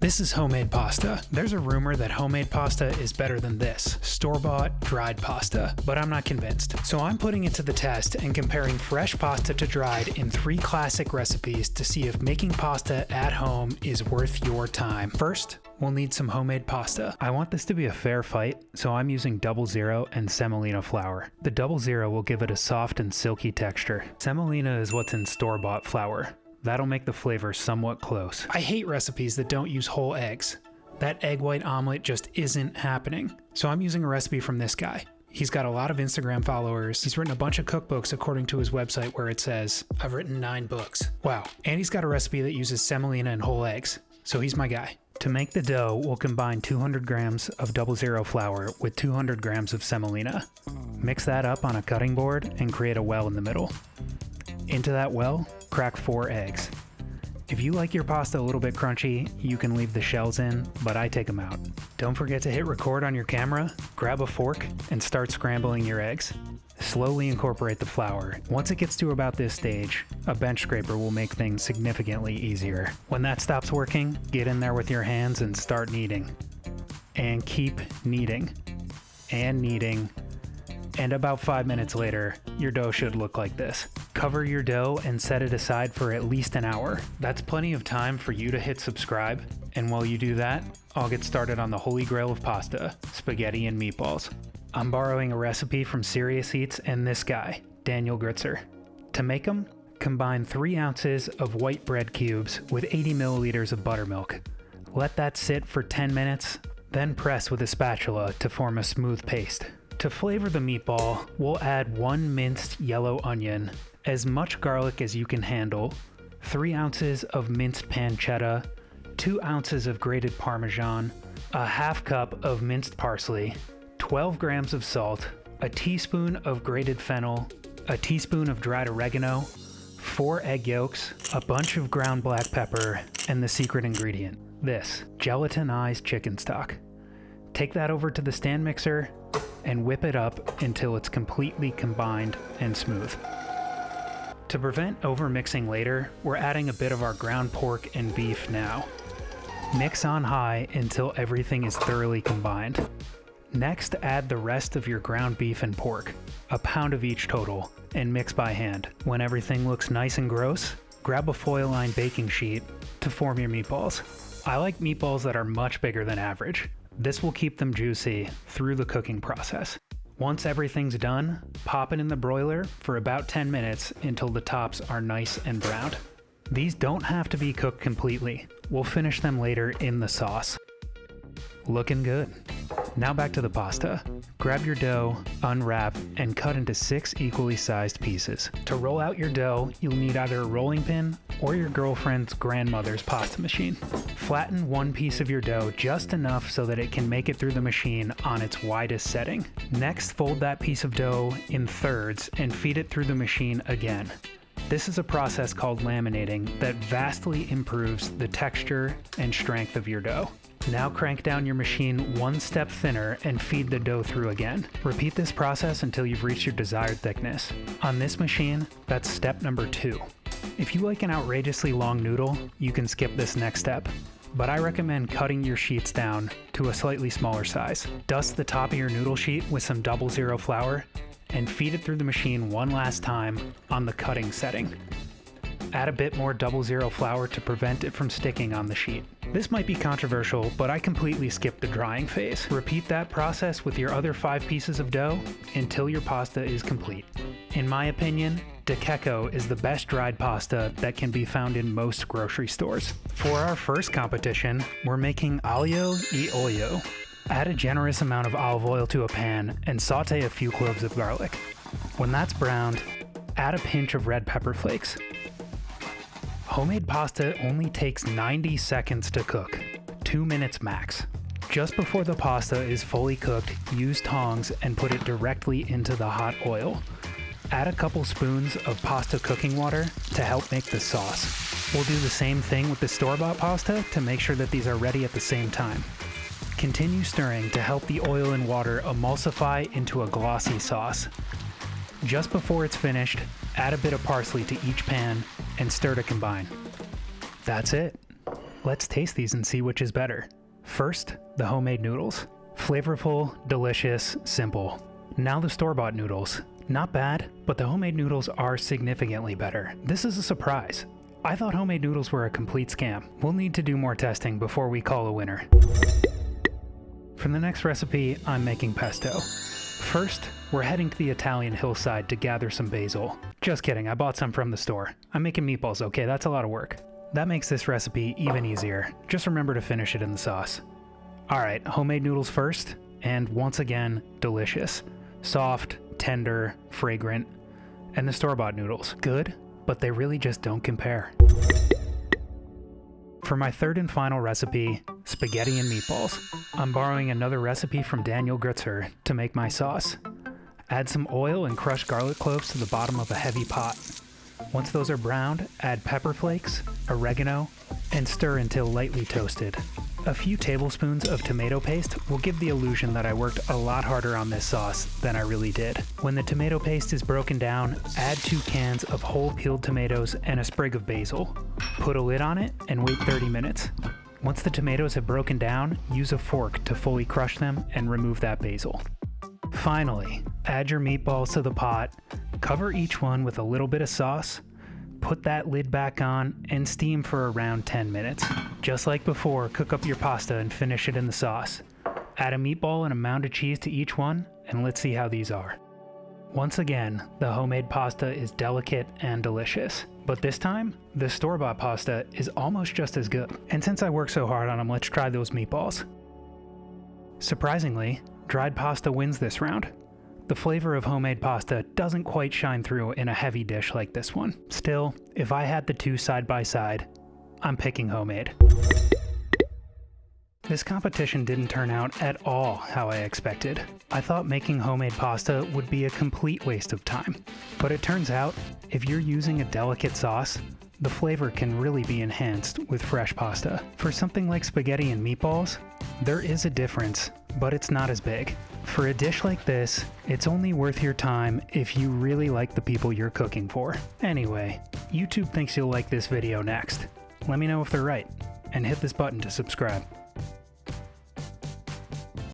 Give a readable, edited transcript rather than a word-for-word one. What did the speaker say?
This is homemade pasta. There's a rumor that homemade pasta is better than this, store-bought, dried pasta, but I'm not convinced. So I'm putting it to the test and comparing fresh pasta to dried in 3 classic recipes to see if making pasta at home is worth your time. First, we'll need some homemade pasta. I want this to be a fair fight, so I'm using 00 and semolina flour. The 00 will give it a soft and silky texture. Semolina is what's in store-bought flour. That'll make the flavor somewhat close. I hate recipes that don't use whole eggs. That egg white omelet just isn't happening. So I'm using a recipe from this guy. He's got a lot of Instagram followers. He's written a bunch of cookbooks according to his website where it says, I've written 9 books. Wow. And he's got a recipe that uses semolina and whole eggs. So he's my guy. To make the dough, we'll combine 200 grams of 00 flour with 200 grams of semolina. Mix that up on a cutting board and create a well in the middle. Into that well, crack 4 eggs. If you like your pasta a little bit crunchy, you can leave the shells in, but I take them out. Don't forget to hit record on your camera, grab a fork, and start scrambling your eggs. Slowly incorporate the flour. Once it gets to about this stage, a bench scraper will make things significantly easier. When that stops working, get in there with your hands and start kneading. And keep kneading. And kneading. And about 5 minutes later, your dough should look like this. Cover your dough and set it aside for at least an hour. That's plenty of time for you to hit subscribe. And while you do that, I'll get started on the holy grail of pasta, spaghetti and meatballs. I'm borrowing a recipe from Serious Eats and this guy, Daniel Gritzer. To make them, combine 3 ounces of white bread cubes with 80 milliliters of buttermilk. Let that sit for 10 minutes, then press with a spatula to form a smooth paste. To flavor the meatball, we'll add 1 minced yellow onion, as much garlic as you can handle, 3 ounces of minced pancetta, 2 ounces of grated Parmesan, a half cup of minced parsley, 12 grams of salt, a teaspoon of grated fennel, a teaspoon of dried oregano, 4 egg yolks, a bunch of ground black pepper, and the secret ingredient, this gelatinized chicken stock. Take that over to the stand mixer and whip it up until it's completely combined and smooth. To prevent overmixing later, we're adding a bit of our ground pork and beef now. Mix on high until everything is thoroughly combined. Next, add the rest of your ground beef and pork, a pound of each total, and mix by hand. When everything looks nice and gross, grab a foil-lined baking sheet to form your meatballs. I like meatballs that are much bigger than average. This will keep them juicy through the cooking process. Once everything's done, pop it in the broiler for about 10 minutes until the tops are nice and browned. These don't have to be cooked completely. We'll finish them later in the sauce. Looking good. Now back to the pasta. Grab your dough, unwrap, and cut into 6 equally sized pieces. To roll out your dough, you'll need either a rolling pin or your girlfriend's grandmother's pasta machine. Flatten 1 piece of your dough just enough so that it can make it through the machine on its widest setting. Next, fold that piece of dough in thirds and feed it through the machine again. This is a process called laminating that vastly improves the texture and strength of your dough. Now crank down your machine 1 step thinner and feed the dough through again. Repeat this process until you've reached your desired thickness. On this machine, that's step number 2. If you like an outrageously long noodle, you can skip this next step, but I recommend cutting your sheets down to a slightly smaller size. Dust the top of your noodle sheet with some 00 flour and feed it through the machine one last time on the cutting setting. Add a bit more 00 flour to prevent it from sticking on the sheet. This might be controversial, but I completely skipped the drying phase. Repeat that process with your other 5 pieces of dough until your pasta is complete. In my opinion, De Checco is the best dried pasta that can be found in most grocery stores. For our first competition, we're making aglio e olio. Add a generous amount of olive oil to a pan and saute a few cloves of garlic. When that's browned, add a pinch of red pepper flakes. Homemade pasta only takes 90 seconds to cook, 2 minutes max. Just before the pasta is fully cooked, use tongs and put it directly into the hot oil. Add a couple spoons of pasta cooking water to help make the sauce. We'll do the same thing with the store-bought pasta to make sure that these are ready at the same time. Continue stirring to help the oil and water emulsify into a glossy sauce. Just before it's finished, add a bit of parsley to each pan and stir to combine. That's it. Let's taste these and see which is better. First, the homemade noodles. Flavorful, delicious, simple. Now the store-bought noodles. Not bad, but the homemade noodles are significantly better. This is a surprise. I thought homemade noodles were a complete scam. We'll need to do more testing before we call a winner. For the next recipe, I'm making pesto. First, we're heading to the Italian hillside to gather some basil. Just kidding, I bought some from the store. I'm making meatballs, okay? That's a lot of work. That makes this recipe even easier. Just remember to finish it in the sauce. Alright, homemade noodles first, and once again, delicious. Soft, tender, fragrant. And the store-bought noodles. Good, but they really just don't compare. For my third and final recipe, spaghetti and meatballs. I'm borrowing another recipe from Daniel Gritzer to make my sauce. Add some oil and crushed garlic cloves to the bottom of a heavy pot. Once those are browned, add pepper flakes, oregano, and stir until lightly toasted. A few tablespoons of tomato paste will give the illusion that I worked a lot harder on this sauce than I really did. When the tomato paste is broken down, add 2 cans of whole peeled tomatoes and a sprig of basil. Put a lid on it and wait 30 minutes. Once the tomatoes have broken down, use a fork to fully crush them and remove that basil. Finally, add your meatballs to the pot, cover each one with a little bit of sauce, put that lid back on, and steam for around 10 minutes. Just like before, cook up your pasta and finish it in the sauce. Add a meatball and a mound of cheese to each one, and let's see how these are. Once again, the homemade pasta is delicate and delicious. But this time, the store-bought pasta is almost just as good. And since I worked so hard on them, let's try those meatballs. Surprisingly, dried pasta wins this round. The flavor of homemade pasta doesn't quite shine through in a heavy dish like this one. Still, if I had the two side by side, I'm picking homemade. This competition didn't turn out at all how I expected. I thought making homemade pasta would be a complete waste of time. But it turns out, if you're using a delicate sauce, the flavor can really be enhanced with fresh pasta. For something like spaghetti and meatballs, there is a difference, but it's not as big. For a dish like this, it's only worth your time if you really like the people you're cooking for. Anyway, YouTube thinks you'll like this video next. Let me know if they're right, and hit this button to subscribe.